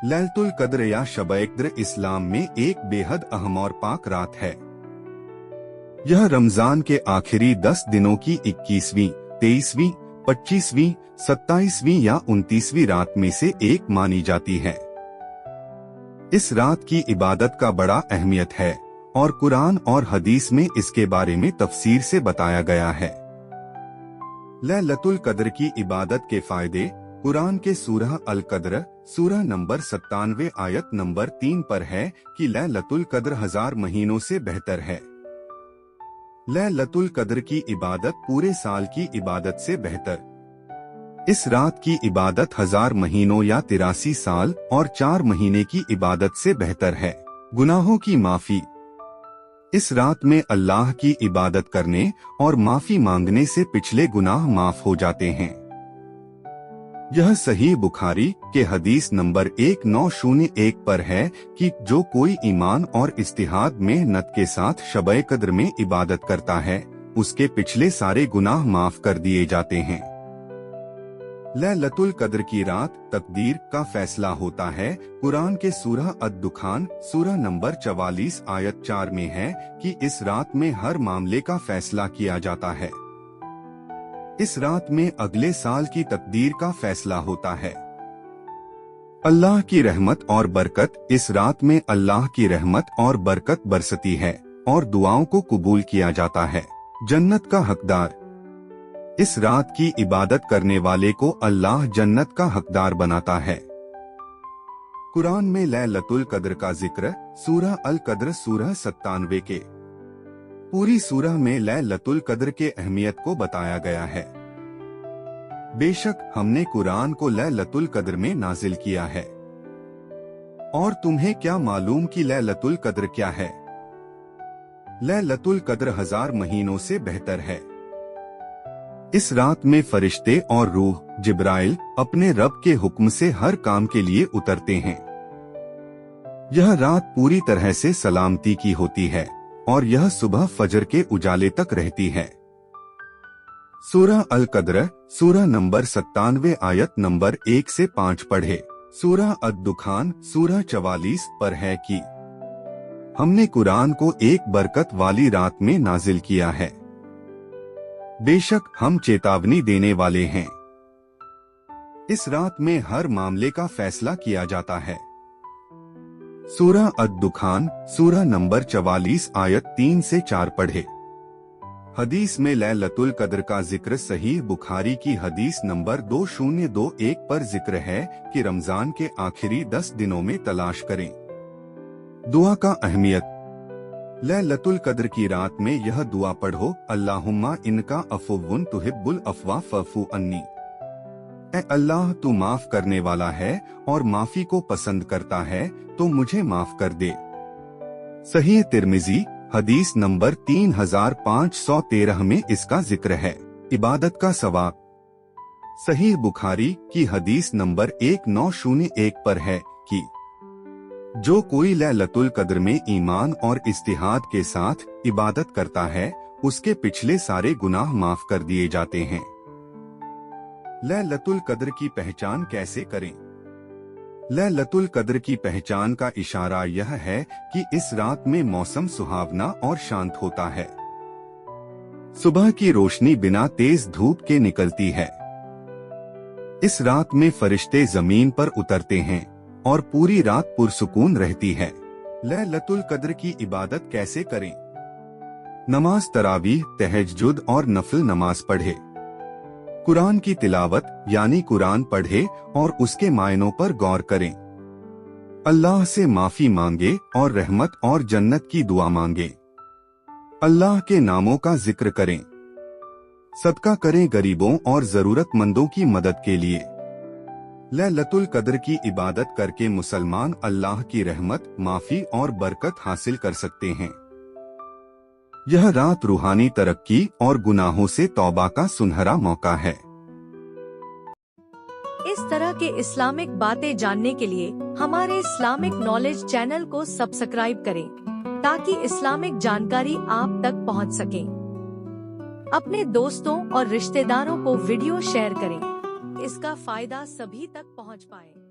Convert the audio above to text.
लैलतुल कद्र या शब-ए कद्र इस्लाम में एक बेहद अहम और पाक रात है। यह रमजान के आखिरी 10 दिनों की 21वीं, 23वीं, 25वीं, 27वीं या 29वीं रात में से एक मानी जाती है। इस रात की इबादत का बड़ा अहमियत है और कुरान और हदीस में इसके बारे में तफसीर से बताया गया है। लैलतुल कद्र की इबादत के फायदे कुरान के सूरह अल कद्र सूरह नंबर 97 आयत नंबर 3 पर है कि लैलतुल कद्र 1000 महीनों से बेहतर है। लैलतुल कद्र की इबादत पूरे साल की इबादत से बेहतर। इस रात की इबादत 1000 महीनों या 83 साल और 4 महीने की इबादत से बेहतर है। गुनाहों की माफी। इस रात में अल्लाह की इबादत करने और माफी मांगने से पिछले गुनाह माफ हो जाते हैं। यह सही बुखारी के हदीस नंबर 1901 पर है कि जो कोई ईमान और इस्तिहाद मेहनत के साथ शब-ए कद्र में इबादत करता है, उसके पिछले सारे गुनाह माफ कर दिए जाते हैं। लैलतुल कद्र की रात तकदीर का फैसला होता है। कुरान के सूरह अद-दुखान सूरह नंबर 44 आयत 4 में है कि इस रात में हर मामले का फैसला किया जाता है। इस रात में अगले साल की तकदीर का फैसला होता है। अल्लाह की रहमत और बरकत। इस रात में अल्लाह की रहमत और बरकत बरसती है और दुआओं को कबूल किया जाता है। जन्नत का हकदार। इस रात की इबादत करने वाले को अल्लाह जन्नत का हकदार बनाता है। कुरान में लैलतुल कद्र का जिक्र सूरह अल कद्र सूरह 97 के पूरी सूरह में लैलतुल कद्र के अहमियत को बताया गया है। बेशक हमने कुरान को लैलतुल कद्र में नाजिल किया है। और तुम्हें क्या मालूम कि लैलतुल कद्र क्या है? लैलतुल कद्र 1000 महीनों से बेहतर है। इस रात में फरिश्ते और रूह जिब्राइल अपने रब के हुक्म से हर काम के लिए उतरते हैं। यह रात पूरी तरह से सलामती की होती है और यह सुबह फजर के उजाले तक रहती है। सूरह अल कद्र सूरह नंबर 97 आयत नंबर 1 से 5 पढ़े। सूरह अद-दुखान सूरह 44 पर है कि हमने कुरान को एक बरकत वाली रात में नाजिल किया है। बेशक हम चेतावनी देने वाले हैं। इस रात में हर मामले का फैसला किया जाता है। सूरह अद-दुखान सूरह नंबर 44 आयत 3 से 4 पढ़े। हदीस में लैलतुल कद्र का जिक्र सही बुखारी की हदीस नंबर 2021 पर जिक्र है कि रमजान के आखिरी 10 दिनों में तलाश करें। दुआ का अहमियत। लैलतुल कद्र की रात में यह दुआ पढ़ो, अल्लाहुम्मा इनका अफुव्वुन तुहिब्बुल अफ़्वा फ़अफ़ु अन्नी। ऐ अल्लाह तू माफ करने वाला है और माफी को पसंद करता है, तो मुझे माफ कर दे। सही तिर्मिज़ी हदीस नंबर 3513 में इसका जिक्र है। इबादत का सवाब। सही बुखारी की हदीस नंबर 1901 पर है कि जो कोई लैलतुल कद्र में ईमान और इस्तिहाद के साथ इबादत करता है, उसके पिछले सारे गुनाह माफ कर दिए जाते हैं। लैलतुल कद्र की पहचान कैसे करें? लैलतुल कद्र की पहचान का इशारा यह है कि इस रात में मौसम सुहावना और शांत होता है। सुबह की रोशनी बिना तेज धूप के निकलती है। इस रात में फरिश्ते जमीन पर उतरते हैं और पूरी रात पुरसुकून रहती है। लैलतुल कद्र की इबादत कैसे करें? नमाज तरावीह, तहज्जुद और नफल नमाज पढ़े। कुरान की तिलावत यानी कुरान पढ़े और उसके मायनों पर गौर करें। अल्लाह से माफी मांगे और रहमत और जन्नत की दुआ मांगे। अल्लाह के नामों का जिक्र करें। सदका करें गरीबों और जरूरतमंदों की मदद के लिए। लैलतुल कद्र की इबादत करके मुसलमान अल्लाह की रहमत, माफी और बरकत हासिल कर सकते हैं। यह रात रूहानी तरक्की और गुनाहों से तौबा का सुनहरा मौका है। इस तरह के इस्लामिक बातें जानने के लिए हमारे इस्लामिक नॉलेज चैनल को सब्सक्राइब करें, ताकि इस्लामिक जानकारी आप तक पहुंच सके। अपने दोस्तों और रिश्तेदारों को वीडियो शेयर करें, इसका फायदा सभी तक पहुंच पाए।